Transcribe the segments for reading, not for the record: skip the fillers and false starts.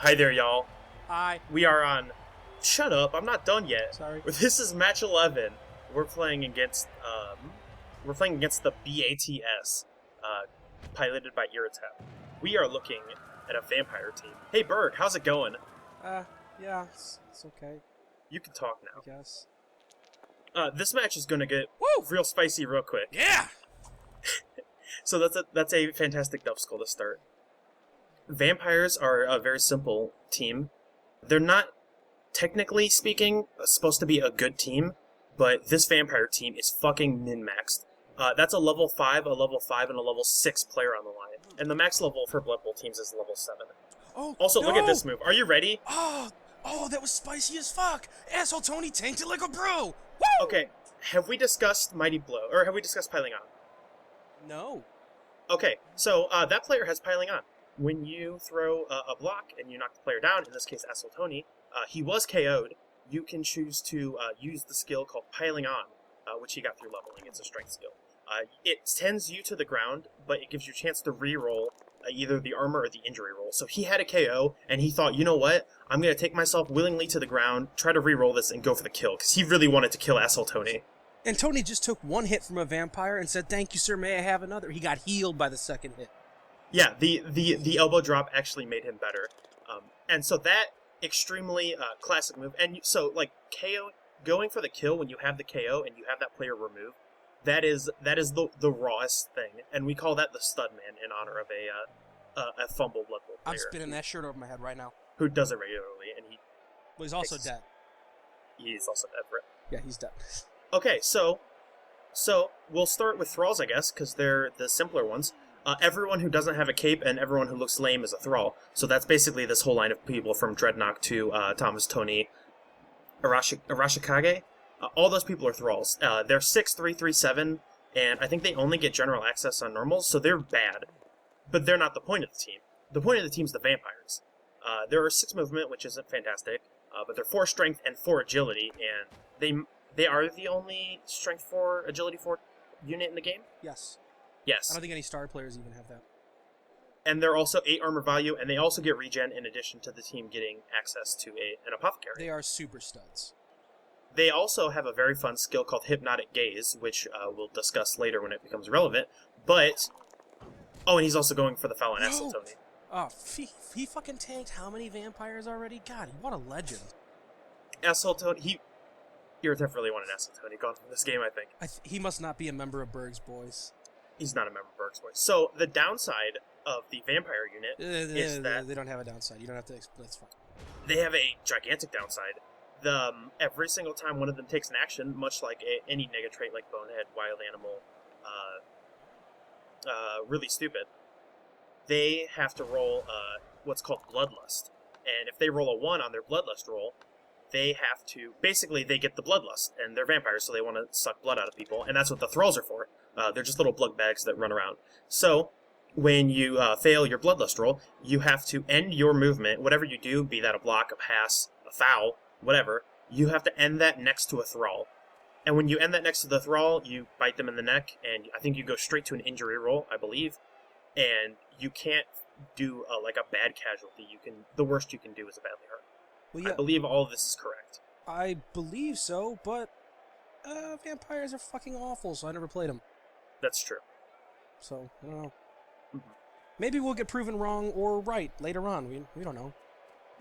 Hi there, y'all. Hi. We are on. Shut up! I'm not done yet. Sorry. This is match 11. We're playing against the BATS, piloted by Iretep. We are looking at a vampire team. Hey, Berg, how's it going? Yeah, it's okay, You can talk I now. guess. This match is gonna get Woo! real spicy real quick. Yeah! So that's a fantastic dub skull to start. Vampires are a very simple team. They're not, technically speaking, supposed to be a good team, but this vampire team is fucking min-maxed. That's a level 5, and a level 6 player on the line. And the max level for Blood Bowl teams is level 7. Oh, Also, no! look at this move. Are you ready? Oh, that was spicy as fuck! Asshole Tony tanked it like a bro! Woo! Okay, have we discussed Mighty Blow, or have we discussed Piling On? No. Okay, so that player has Piling On. When you throw a block and you knock the player down, in this case Asshole Tony, he was KO'd. You can choose to use the skill called Piling On, which he got through leveling. It's a strength skill. It tends you to the ground, but it gives you a chance to re-roll either the armor or the injury roll. So he had a KO, and he thought, you know what? I'm going to take myself willingly to the ground, try to re-roll this, and go for the kill, because he really wanted to kill Asshole Tony. And Tony just took one hit from a vampire and said, "Thank you, sir, may I have another?" He got healed by the second hit. Yeah, the elbow drop actually made him better. And so that extremely classic move. And so, like, KO, going for the kill when you have the KO and you have that player removed, that is the rawest thing. And we call that the stud man in honor of a fumble Blood Bowl player. I'm spinning that shirt over my head right now. Who does it regularly, and But he's also dead. he's also dead for it. Yeah, he's dead. Okay, so we'll start with thralls, I guess, because they're the simpler ones. Everyone who doesn't have a cape and everyone who looks lame is a thrall. So that's basically this whole line of people from Dreadnought to Thomas Tony, Arashikage. All those people are thralls. They're 6'3", and I think they only get general access on normals, so they're bad. But they're not the point of the team. The point of the team is the vampires. There are 6 movement, which isn't fantastic, but they're 4 strength and 4 agility, and they are the only strength 4, agility 4 unit in the game? Yes. Yes. I don't think any star players even have that. And they're also 8 armor value, and they also get regen in addition to the team getting access to an apothecary. They are super studs. They also have a very fun skill called Hypnotic Gaze, which we'll discuss later when it becomes relevant. But, oh, and he's also going for the Fallon Asshole Tony. Oh, he fucking tanked how many vampires already? God, what a legend. Asshole Tony, Iretep really wanted Asshole Tony gone from this game, I think. He must not be a member of Berg's Boys. He's not a member of Berg's Boys. So, the downside of the vampire unit is that they don't have a downside. You don't have to. That's fine. they have a gigantic downside. Every single time one of them takes an action, much like any nega trait like Bonehead, Wild Animal, really stupid, they have to roll what's called Bloodlust. And if they roll a 1 on their Bloodlust roll, they have to, basically they get the Bloodlust, and they're vampires, so they want to suck blood out of people, and that's what the thralls are for. They're just little blood bags that run around. So, when you fail your Bloodlust roll, you have to end your movement, whatever you do, be that a block, a pass, a foul, whatever, you have to end that next to a thrall. And when you end that next to the thrall, you bite them in the neck, and I think you go straight to an injury roll, I believe, and you can't do like a bad casualty. The worst you can do is a badly hurt. Well, yeah, I believe all of this is correct. I believe so, but vampires are fucking awful, so I never played them. That's true. So, I don't know. Mm-hmm. Maybe we'll get proven wrong or right later on. We don't know.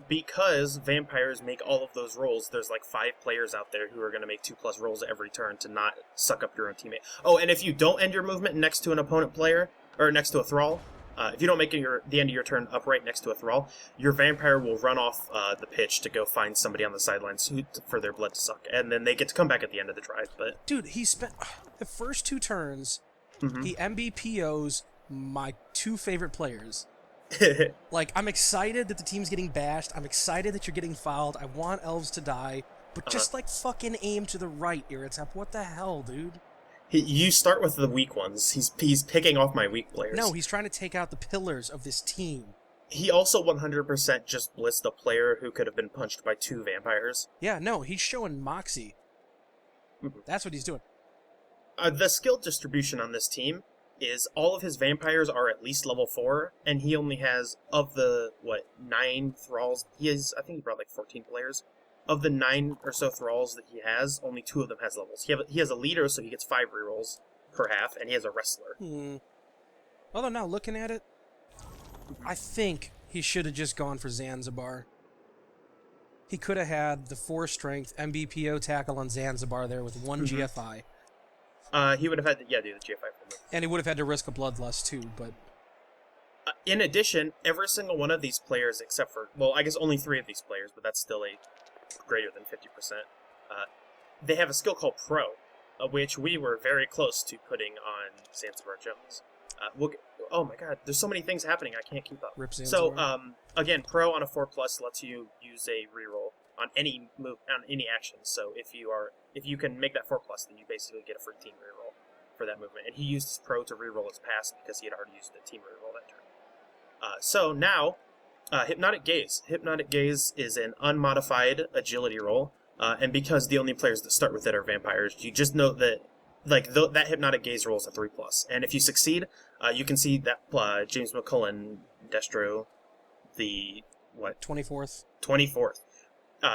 Because vampires make all of those rolls, there's like 5 players out there who are going to make 2+ rolls every turn to not suck up your own teammate. Oh, and if you don't end your movement next to an opponent player, or next to a thrall, if you don't make the end of your turn upright next to a thrall, your vampire will run off the pitch to go find somebody on the sidelines for their blood to suck. And then they get to come back at the end of the drive. But dude, he spent the first 2 turns, he MBPOs my 2 favorite players. Like, I'm excited that the team's getting bashed. I'm excited that you're getting fouled. I want elves to die. But just, like, fucking aim to the right, Iretep. What the hell, dude? You start with the weak ones. He's picking off my weak players. No, he's trying to take out the pillars of this team. He also 100% just blitzed a player who could have been punched by 2 vampires. Yeah, no, he's showing moxie. That's what he's doing. The skill distribution on this team is all of his vampires are at least level 4, and he only has, of the, 9 thralls, I think he brought like 14 players. Of the 9 or so thralls that he has, only 2 of them has levels. He has a leader, so he gets 5 rerolls per half, and he has a wrestler. Although now looking at it, I think he should have just gone for Zanzibar. He could have had the 4 strength MBPO tackle on Zanzibar there with 1 GFI. He would have had to, do the GFI for me. And he would have had to risk a Bloodlust too, but... in addition, every single one of these players, except for, well, I guess only 3 of these players, but that's still a greater than 50%, they have a skill called Pro, which we were very close to putting on Zanzibar Jones. Oh my god, there's so many things happening, I can't keep up. Rip Zanzibar. So, again, Pro on a 4+ lets you use a reroll on any move, on any action. So if you can make that 4+, then you basically get a free team reroll for that movement. And he used his Pro to reroll his pass because he had already used the team reroll that turn. So now, Hypnotic Gaze. Hypnotic Gaze is an unmodified agility roll, and because the only players that start with it are vampires, you just know that that Hypnotic Gaze roll is a 3+. And if you succeed, you can see that James McCullen Destro, the 24th.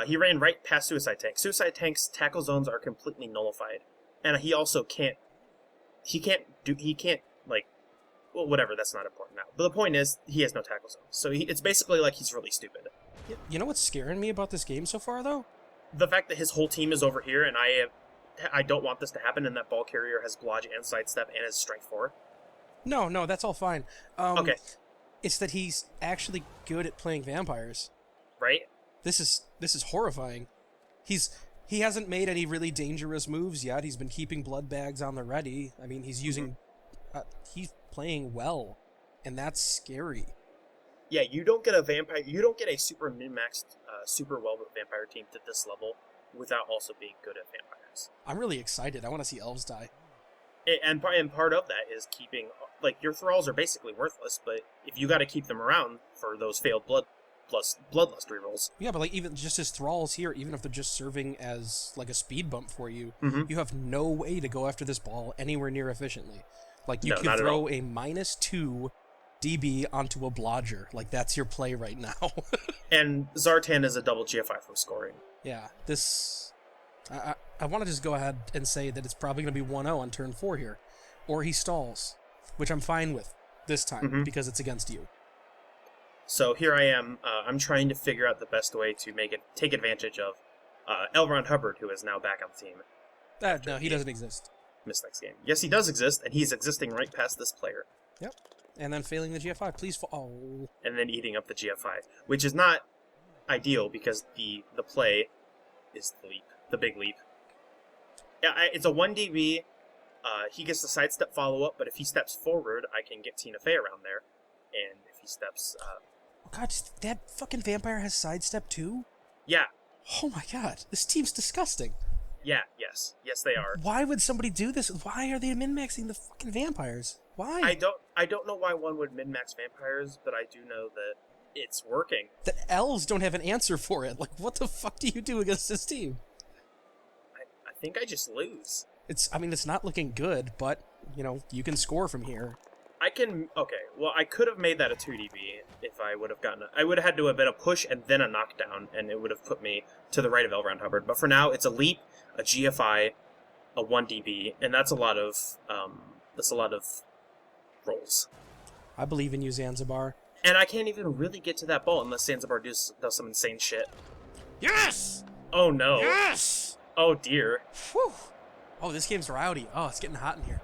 He ran right past Suicide Tank. Suicide Tank's tackle zones are completely nullified, and he also can't. Well, whatever. That's not important now. But the point is, he has no tackle zones, so it's basically like he's really stupid. You know what's scaring me about this game so far, though? The fact that his whole team is over here, and I don't want this to happen, and that ball carrier has Blodge and Sidestep and has Strength 4. No, that's all fine. Okay. It's that he's actually good at playing vampires. Right? This is horrifying. He hasn't made any really dangerous moves yet. He's been keeping blood bags on the ready. I mean, he's using... he's playing well, and that's scary. Yeah, you don't get a super min-maxed, super well-built vampire team to this level without also being good at vampires. I'm really excited. I want to see elves die. And part of that is keeping... your thralls are basically worthless, but if you got to keep them around for those failed Bloodlust rerolls. Yeah, but even just his thralls here, even if they're just serving as a speed bump for you, mm-hmm. you have no way to go after this ball anywhere near efficiently. You no, can throw a -2 DB onto a blodger. That's your play right now. And Zartan is a double GFI from scoring. Yeah, this... I want to just go ahead and say that it's probably going to be 1-0 on turn 4 here. Or he stalls, which I'm fine with this time, because it's against you. So here I am. I'm trying to figure out the best way to take advantage of L. Ron Hubbard, who is now back on the team. No, he doesn't exist. Missed next game. Yes, he does exist, and he's existing right past this player. Yep. And then failing the GFI. Please fall. Oh. And then eating up the GFI, which is not ideal because the play is the leap, the big leap. Yeah, it's a 1 DB. He gets the sidestep follow-up, but if he steps forward, I can get Tina Fey around there. And if he steps... oh god, that fucking vampire has sidestep too? Yeah. Oh my god, this team's disgusting. Yeah, yes. Yes, they are. Why would somebody do this? Why are they min-maxing the fucking vampires? Why? I don't know why one would min-max vampires, but I do know that it's working. The elves don't have an answer for it. What the fuck do you do against this team? I think I just lose. It's not looking good, but, you can score from here. I could have made that a 2 DB if I would have gotten I would have had to have been a push and then a knockdown, and it would have put me to the right of L. Ron Hubbard. But for now, it's a leap, a GFI, a 1 DB, and that's a lot of rolls. I believe in you, Zanzibar. And I can't even really get to that ball unless Zanzibar does some insane shit. Yes! Oh no. Yes! Oh dear. Whew. Oh, this game's rowdy. Oh, it's getting hot in here.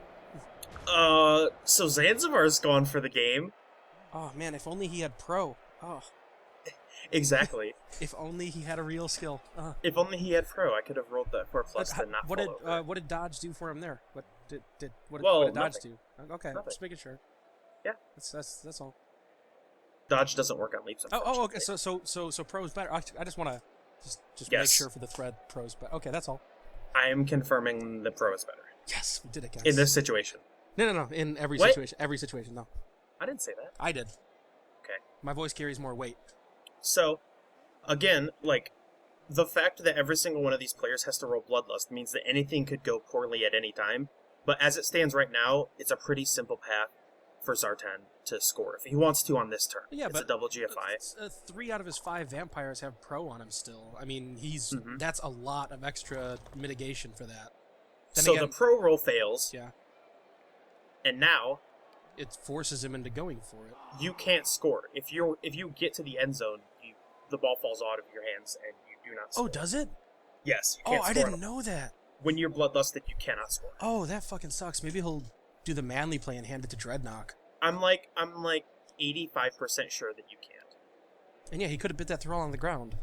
So Zanzibar's gone for the game. Oh man, if only he had Pro. Oh. Exactly. If only he had a real skill. If only he had Pro, I could have rolled that 4+ and not what fall over. What did Dodge do for him there? What did Dodge nothing. do? Okay, Nothing. just making sure. Yeah. That's all. Dodge doesn't work on leaps. Oh, okay. So Pro's better. I just want to just yes. make sure for the thread Pro's better. Okay, that's all. I am confirming the Pro is better. Yes, we did it, guys. In this situation. No. In every situation. Every situation, no. I didn't say that. I did. Okay. My voice carries more weight. So, again, the fact that every single one of these players has to roll Bloodlust means that anything could go poorly at any time. But as it stands right now, it's a pretty simple path for Zartan to score if he wants to on this turn. Yeah, it's a double GFI. 3 out of his 5 vampires have pro on him still. I mean, that's a lot of extra mitigation for that. Then so again, the pro roll fails. Yeah. And now it forces him into going for it. You can't score. If you get to the end zone, the ball falls out of your hands and you do not score. Oh, does it? Yes. You can't I didn't know that. When you're bloodlusted, you cannot score. Oh, that fucking sucks. Maybe he'll do the manly play and hand it to Dreadnought. I'm like 85% sure that you can't. And yeah, he could have bit that thrall on the ground.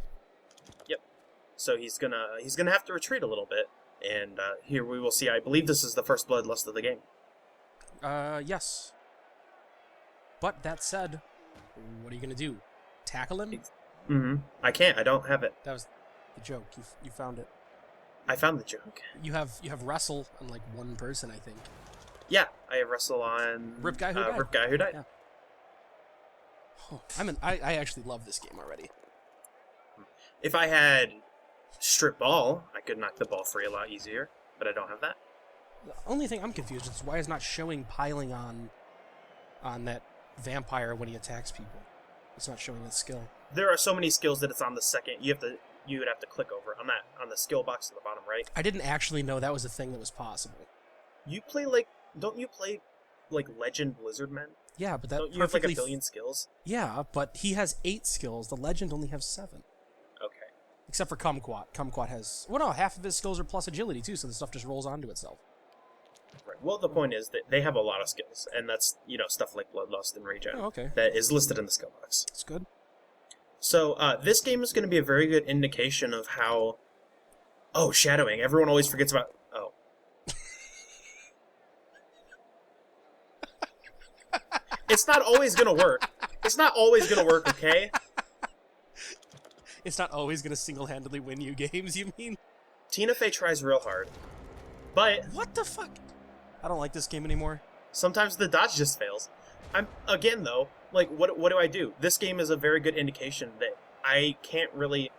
Yep. So he's gonna have to retreat a little bit, and here we will see. I believe this is the first bloodlust of the game. Yes. But that said, what are you gonna do? Tackle him? Mm-hmm. I can't. I don't have it. That was the joke. You found it. I found the joke. You have wrestle on like one person, I think. Yeah, I have wrestle on Rip Guy Who Died. Rip Guy Who Died. Yeah. Oh, I actually love this game already. If I had strip ball, I could knock the ball free a lot easier, but I don't have that. The only thing I'm confused is why it's not showing piling on that vampire when he attacks people. It's not showing that skill. There are so many skills that it's on the second. You would have to click over on the skill box at the bottom right. I didn't actually know that was a thing that was possible. Don't you play like Legend Blizzard Men? Yeah, but that don't you have like a billion skills? Yeah, but he has 8 skills. The Legend only has 7. Okay. Except for Kumquat. Kumquat has half of his skills are plus agility too, so the stuff just rolls onto itself. Right. Well, the point is that they have a lot of skills, and that's stuff like Bloodlust and Regen that is listed in the skill box. That's good. So this game is going to be a very good indication of how. Oh, shadowing! Everyone always forgets about. Oh. It's not always going to work. It's not always going to work. Okay. It's not always going to single-handedly win you games. You mean? Tina Fey tries real hard, but what the fuck? I don't like this game anymore. Sometimes the dodge just fails. Again though, like what do I do? This game is a very good indication that I can't really.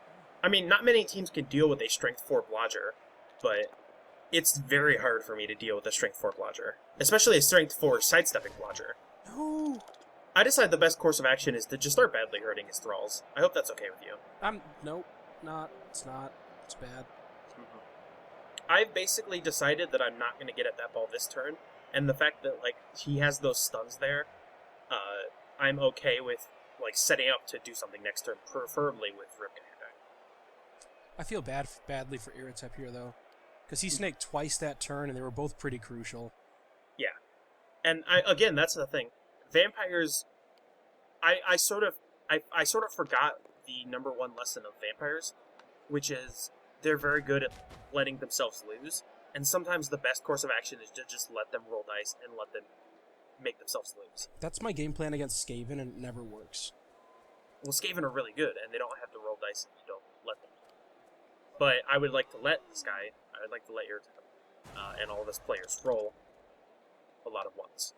I mean, not many teams can deal with a Strength 4 Blodger, but it's very hard for me to deal with a Strength 4 Blodger, especially a Strength 4 sidestepping Blodger. No. I decide the best course of action is to just start badly hurting his thralls. I hope that's okay with you. Nope, not. It's not. It's bad. I've basically decided that I'm not going to get at that ball this turn, and the fact that like he has those stuns there, I'm okay with like setting up to do something next turn, preferably with Ripken. I feel badly for Iretep here though, because he snaked twice that turn, and they were both pretty crucial. Yeah, and again, that's the thing. Vampires, I sort of forgot the number one lesson of vampires, which is they're very good at letting themselves lose, and sometimes the best course of action is to just let them roll dice and let them make themselves lose. That's my game plan against Skaven, and it never works. Well, Skaven are really good, and they don't have to roll dice if you don't let them. But I would like to let this guy, I would like to let Iretep, and all of his players roll a lot of ones.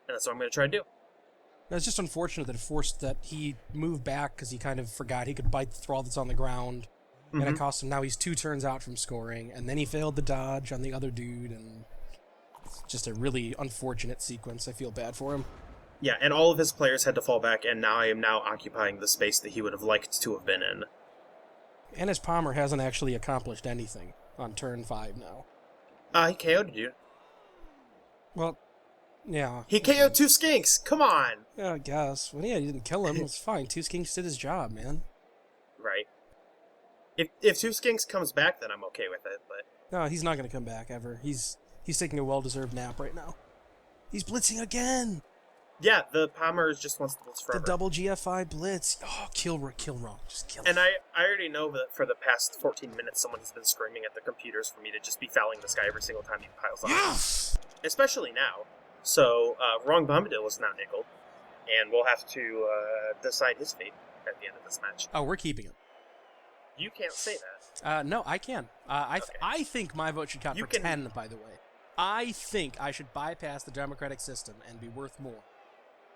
And that's what I'm going to try to do. It's just unfortunate that he moved back because he kind of forgot he could bite the thrall that's on the ground. And it cost him, now he's 2 turns out from scoring, and then he failed the dodge on the other dude, and it's just a really unfortunate sequence. I feel bad for him. Yeah, and all of his players had to fall back, and now I am occupying the space that he would have liked to have been in. And his Palmer hasn't actually accomplished anything on turn 5 now. He KO'd you. Well, yeah. He KO'd 2 skinks! Come on! Yeah, I guess. Well, yeah, you didn't kill him. It's fine. 2 skinks did his job, man. Right. If 2 skinks comes back, then I'm okay with it, but... No, he's not going to come back, ever. He's taking a well-deserved nap right now. He's blitzing again! Yeah, the Palmer just wants to blitz forever. The double GFI blitz. Oh, kill wrong. Just kill him. And I already know that for the past 14 minutes, someone has been screaming at the computers for me to just be fouling this guy every single time he piles on. Yes! Especially now. So, Wrong Bombadil is now nickeled, and we'll have to decide his fate at the end of this match. Oh, we're keeping him. You can't say that. No, I can. Okay. I think my vote should count for 10, by the way. I think I should bypass the democratic system and be worth more.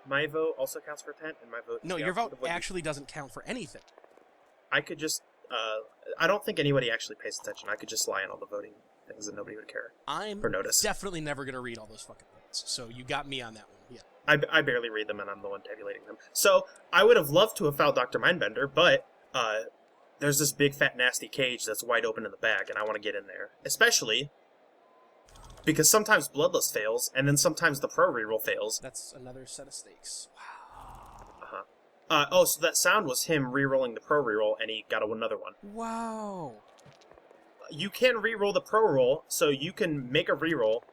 My vote also counts for 10, and my vote... No, your vote actually doesn't count for anything. I could just... I don't think anybody actually pays attention. I could just lie on all the voting things that nobody would care I'm or notice. definitely never going to read all those fucking things, so you got me on that one, yeah. I barely read them, and I'm the one tabulating them. So I would have loved to have found Dr. Mindbender, but there's this big, fat, nasty cage that's wide open in the back, and I want to get in there. Especially because sometimes Bloodlust fails, and then sometimes the Pro Reroll fails. That's another set of stakes. Wow. Oh, so that sound was him re-rolling the Pro Reroll, and he got another one. Wow. You can re-roll the Pro Roll, so you can make a re-roll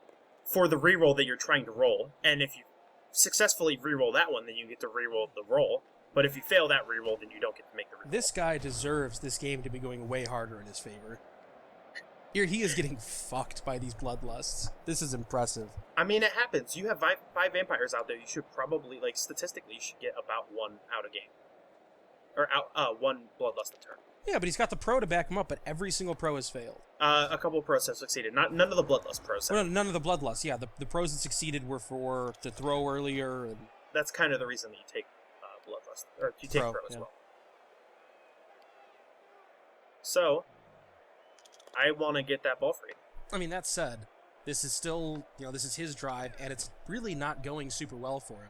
for the re-roll that you're trying to roll, and if you successfully re-roll that one, then you get to re-roll the roll. But if you fail that re-roll, then you don't get to make the re-roll. This guy deserves this game to be going way harder in his favor. Here he is getting fucked by these bloodlusts. This is impressive. I mean, it happens. You have five vampires out there. You should probably, like, statistically, you should get about one out a game. Or one bloodlust a turn. Yeah, but he's got the pro to back him up, but every single pro has failed. A couple of pros have succeeded. None of the bloodlust pros have. Well, none of the bloodlusts. Yeah, the pros that succeeded were for to throw earlier. And that's kind of the reason that you take bloodlust, or you take pro as well. So, I want to get that ball free. I mean, that said, this is still, this is his drive, and it's really not going super well for him.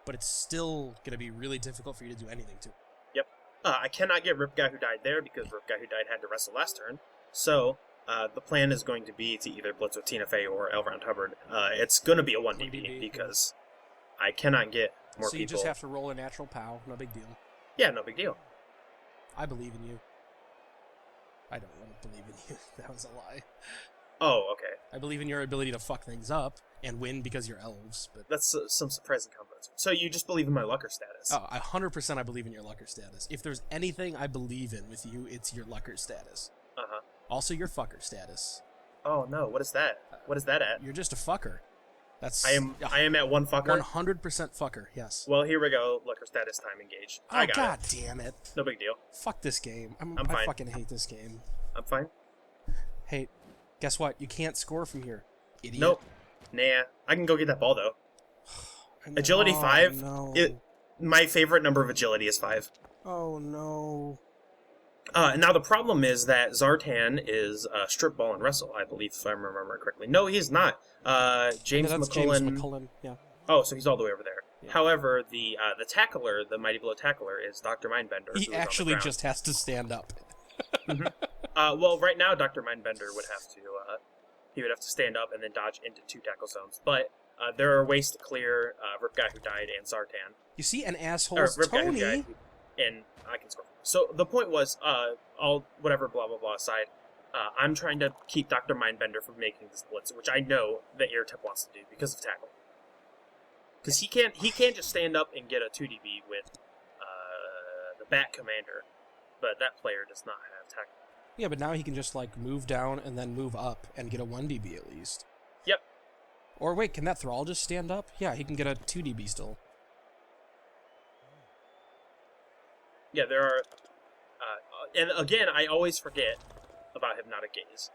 But it's still going to be really difficult for you to do anything to it. Yep. I cannot get Rip Guy Who Died there because Rip Guy Who Died had to wrestle last turn. So, the plan is going to be to either blitz with Tina Fey or L. Ron Hubbard. It's going to be a 1DB because I cannot get more people. So you just have to roll a natural POW. No big deal. Yeah, no big deal. I believe in you. I don't want to believe in you. That was a lie. Oh, okay. I believe in your ability to fuck things up and win because you're elves. But that's some surprising combos. So you just believe in my Lucker status? Oh, 100% I believe in your Lucker status. If there's anything I believe in with you, it's your Lucker status. Uh-huh. Also your fucker status. Oh, no. What is that? What is that at? You're just a fucker. That's. I am at one fucker? 100% fucker, yes. Well, here we go. Lucker status time engaged. Oh, I got God it. damn it. No big deal. Fuck this game. I'm fine. I fucking hate this game. I'm fine. Hey, guess what? You can't score from here, idiot. Nope. Nah. I can go get that ball, though. Agility 5? No. My favorite number of agility is 5. Oh, no. Now, the problem is that Zartan is strip ball and wrestle, I believe, if I remember correctly. No, he's not. James that's McCullen. James McCullen, yeah. Oh, so he's all the way over there. Yeah. However, the tackler, the Mighty Blow tackler, is Dr. Mindbender. He actually just has to stand up. Mm-hmm. Well, right now, Dr. Mindbender would have to, he would have to stand up and then dodge into 2 tackle zones. But there are ways to clear Rip Guy Who Died and Zartan. You see, an asshole's Rip Guy Who Tony. Died, and I can score. So the point was, all whatever blah blah blah aside, I'm trying to keep Dr. Mindbender from making this blitz, which I know that Iretep wants to do because of tackle. Because he can't just stand up and get a 2DB with the Bat Commander, but that player does not have tackle. Yeah, but now he can just, move down and then move up and get a 1DB at least. Yep. Or wait, can that Thrall just stand up? Yeah, he can get a 2DB still. Yeah, there are... and again, I always forget about Hypnotic Gaze.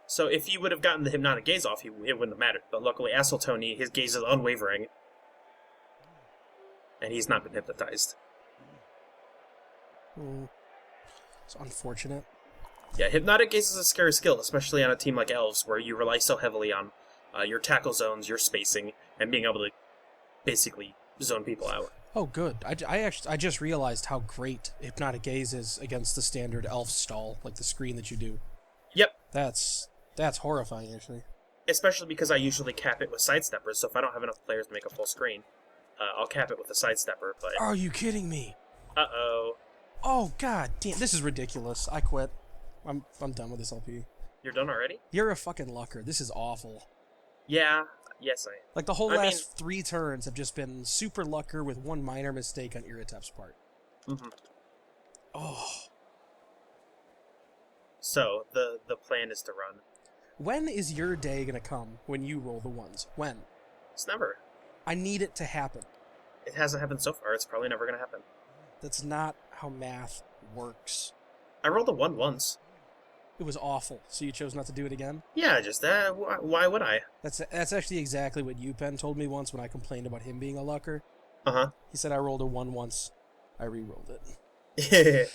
So if he would have gotten the Hypnotic Gaze off, it wouldn't have mattered. But luckily, Asshole Tony, his gaze is unwavering. And he's not been hypnotized. It's unfortunate. Yeah, Hypnotic Gaze is a scary skill, especially on a team like Elves, where you rely so heavily on your tackle zones, your spacing, and being able to basically zone people out. Oh, good. I just realized how great Hypnotic Gaze is against the standard elf stall, like the screen that you do. Yep. That's horrifying, actually. Especially because I usually cap it with sidesteppers, so if I don't have enough players to make a full screen, I'll cap it with a sidestepper, but... Are you kidding me? Uh-oh. Oh, god damn. This is ridiculous. I quit. I'm done with this LP. You're done already? You're a fucking lucker. This is awful. Yeah. Yes, I am. Like, the whole last 3 turns have just been super lucker with one minor mistake on Iretep's part. Mm-hmm. Oh. So, the plan is to run. When is your day gonna come when you roll the ones? When? It's never. I need it to happen. It hasn't happened so far. It's probably never gonna happen. That's not how math works. I rolled a 1 once. It was awful, so you chose not to do it again? Yeah, just that. Why would I? That's actually exactly what UPenn told me once when I complained about him being a lucker. Uh-huh. He said I rolled a 1 once. I re-rolled it.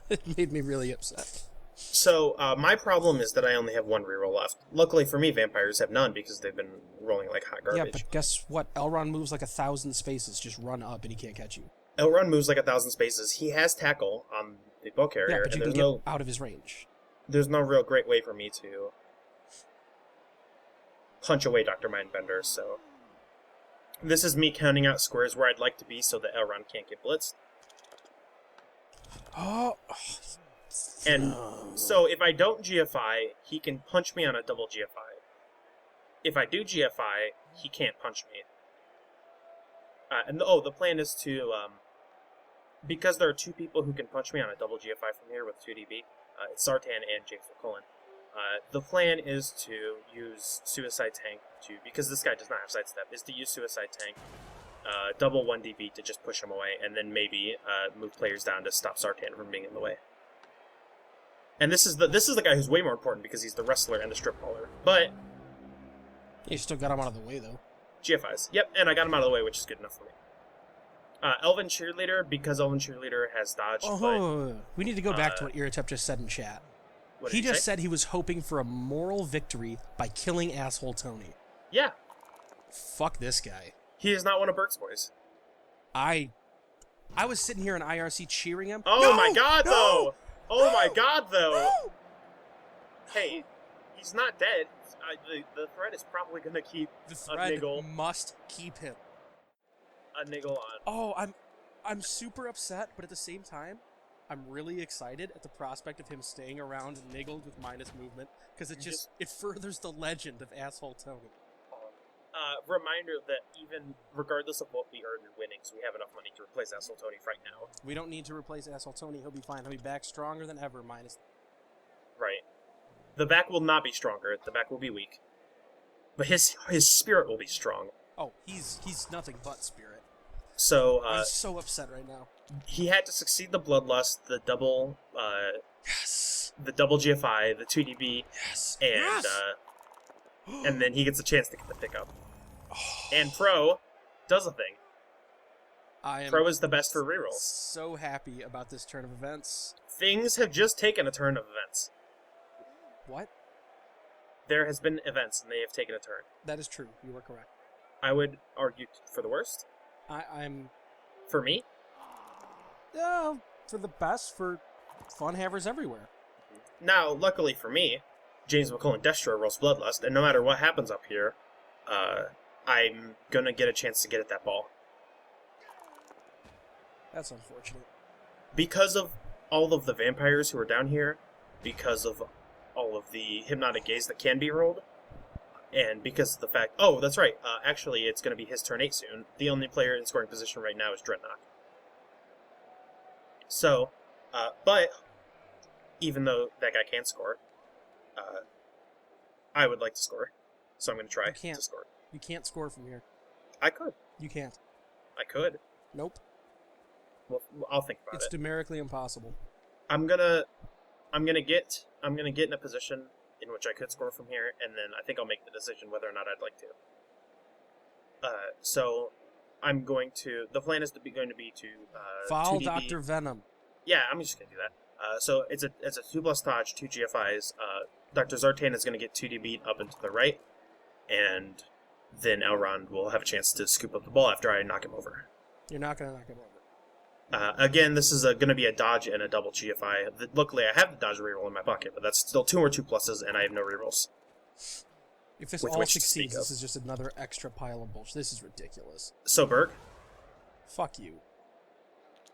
It made me really upset. So, my problem is that I only have one reroll left. Luckily for me, vampires have none because they've been rolling like hot Yeah, garbage. but guess what? Elrond moves like 1,000 spaces. Just run up and he can't catch you. Elrond moves like 1,000 spaces. He has tackle on the bow carrier, Yeah, but you and can get out of his range. there's no real great way for me to punch away Dr. Mindbender, so... This is me counting out squares where I'd like to be so that Elrond can't get blitzed. Oh. And so if I don't GFI, he can punch me on a double GFI. If I do GFI, he can't punch me. The plan is to, because there are two people who can punch me on a double GFI from here with 2DB, it's Sartan and James McCullen. The plan is to use Suicide Tank because this guy does not have sidestep, is to use Suicide Tank, double 1DB to just push him away, and then maybe move players down to stop Sartan from being in the way. And this is the guy who's way more important because he's the wrestler and the strip baller. But You still got him out of the way, though. GFIs. Yep, and I got him out of the way, which is good enough for me. Elven Cheerleader, because Elven Cheerleader has dodge. We need to go back to what Iretep just said in chat. He just said he was hoping for a moral victory by killing asshole Tony. Yeah. Fuck this guy. He is not one of Burke's boys. I was sitting here in IRC cheering him. Oh my god, though! Oh my god, though! No! Hey, he's not dead. The threat is probably going to keep The a thread niggle. must keep him. A niggle on. Oh, I'm super upset, but at the same time, I'm really excited at the prospect of him staying around niggled with minus movement, because it furthers the legend of asshole Tony. Reminder that even regardless of what we earn in winnings, we have enough money to replace Asshole Tony right now. We don't need to replace asshole Tony. He'll be fine. He'll be back stronger than ever, minus... Right. The back will not be stronger. The back will be weak. But his spirit will be strong. Oh, he's nothing but spirit. So, I'm so upset right now. He had to succeed the Bloodlust, the double, Yes! the double GFI, the 2DB, Yes! and, Yes! and then he gets a chance to get the pickup. And Pro does a thing. Pro is the best for rerolls. So happy about this turn of events. Things have just taken a turn of events. What? There has been events, and they have taken a turn. That is true. You are correct. I would argue for the worst. I'm... For me? For the best, for fun havers everywhere. Now, luckily for me, James McCullen Destro rolls Bloodlust, and no matter what happens up here, I'm gonna get a chance to get at that ball. That's unfortunate. Because of all of the vampires who are down here, because of all of the Hypnotic Gaze that can be rolled, and because of the fact... Oh, that's right. Actually, it's going to be his turn 8 soon. The only player in scoring position right now is Dreadnought. So, but even though that guy can't score, I would like to score. So I'm going to try to score. You can't score from here. I could. You can't. I could. Nope. Well, I'll think about It's it. numerically impossible. I'm gonna get in a position in which I could score from here, and then I think I'll make the decision whether or not I'd like to. So I'm going to. The plan is going to be to Foul 2DB. Dr. Venom. Yeah, I'm just gonna do that. So it's a 2+ dodge, 2 GFIs. Dr. Zartan is gonna get 2DB up and to the right, and then Elrond will have a chance to scoop up the ball after I knock him over. You're not gonna knock him over. Again, this is going to be a dodge and a double GFI. Luckily, I have the dodge reroll in my pocket, but that's still 2 or 2+, and I have no rerolls. If this all succeeds, this is just another extra pile of bullshit. This is ridiculous. So, Berg? Fuck you.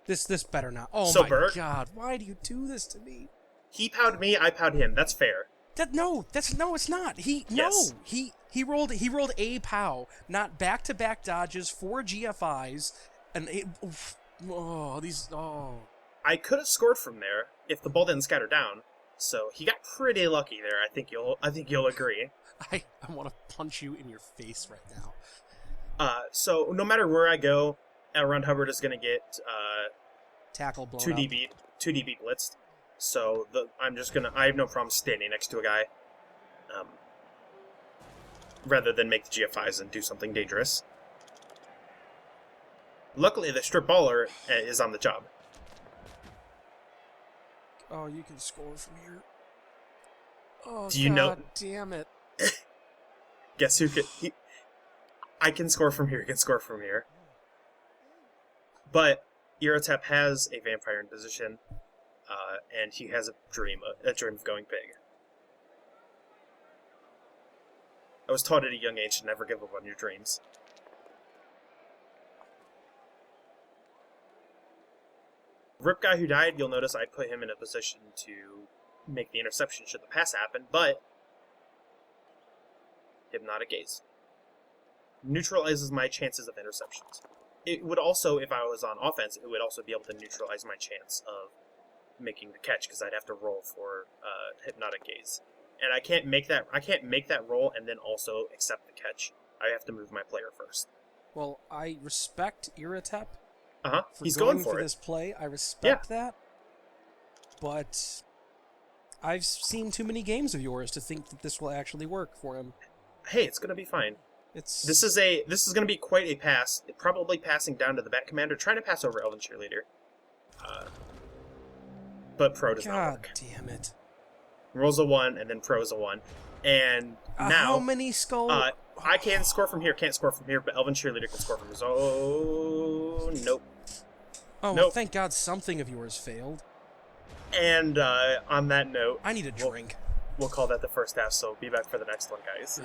This better not. Oh so my Berg, god, why do you do this to me? He powed me, I powed him. That's fair. It's not. Yes. He rolled a POW, not back-to-back dodges, 4 GFIs, and I could have scored from there if the ball didn't scatter down. So he got pretty lucky there. I think you'll agree. I want to punch you in your face right now. So no matter where I go, Elrond Hubbard is going to get tackle blown 2DB 2DB blitzed. So I have no problem standing next to a guy, rather than make the GFIs and do something dangerous. Luckily, the strip baller is on the job. Oh, you can score from here. Oh, Do you know? God damn it. Guess who could... I can score from here, he can score from here. But Iretep has a vampire in position, and he has a dream of going big. I was taught at a young age to never give up on your dreams. Rip guy who died, you'll notice I put him in a position to make the interception should the pass happen, but Hypnotic Gaze neutralizes my chances of interceptions. It would also, if I was on offense, it would also be able to neutralize my chance of making the catch because I'd have to roll for Hypnotic Gaze, and I can't make that roll and then also accept the catch. I have to move my player first. Well, I respect Iretep. He's going for this play. I respect that. But I've seen too many games of yours to think that this will actually work for him. Hey, it's gonna be fine. This is gonna be quite a pass. Probably passing down to the back commander, trying to pass over Elven Cheerleader. But Pro does not work. God damn it. Rolls a 1, and then Pro's a 1. And now... How many skulls? I can score from here, can't score from here, but Elven Cheerleader can score from here. So, nope. Oh, well, thank God something of yours failed. And on that note... I need a drink. We'll call that the first half, so be back for the next one, guys.